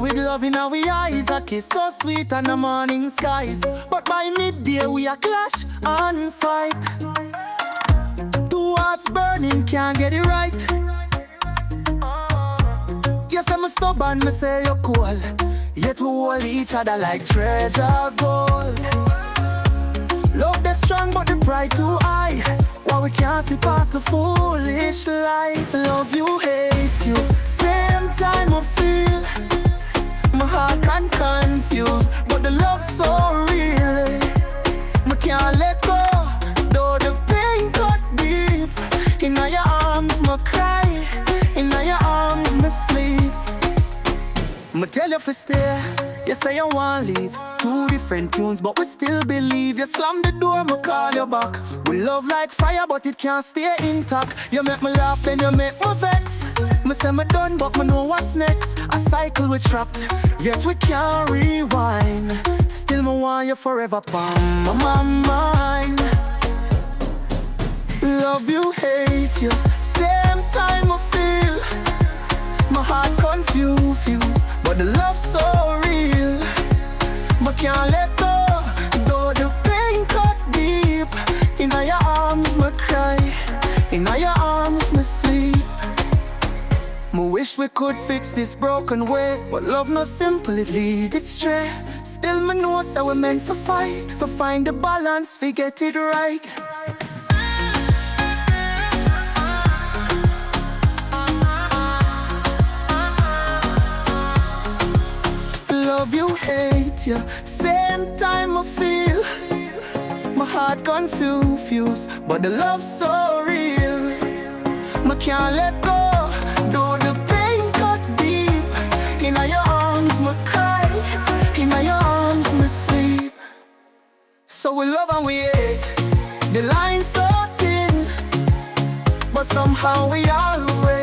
with love in our eyes, a kiss so sweet on the morning skies. But by midday we a clash and fight. Two hearts burning, can't get it right. Yes, I'm stubborn, me say you're cool, yet we hold each other like treasure gold. Love that's strong but the pride too high. Why we can't see past the foolish lies. Love you, hate you, same time I feel. My heart can confuse, but the love's so real. Me can't let go, though the pain cut deep. In your arms me cry, in your arms me sleep. Me tell you to stay, you say you want leave. Two different tunes, but we still believe. You slam the door, me call you back. We love like fire, but it can't stay intact. You make me laugh, then you make me vex. Me say me done, but me know what's next. A cycle we trapped, yet we can't rewind. Still me want you forever, palm my mind. Love you, hate you, same time I feel. My heart confused, but the love's so real. I can't let go, though the pain cut deep. In your arms me cry, in your arms me sleep. Me wish we could fix this broken way, but love not simple, it lead it stray. Still me know so we meant for fight, for find the balance, we get it right. Love you, hate you, same time I feel. My heart confused, but the love's so real. I can't let go, though the pain cut deep. In your arms me cry, in your arms me sleep. So we love and we hate, the line's so thin, but somehow we always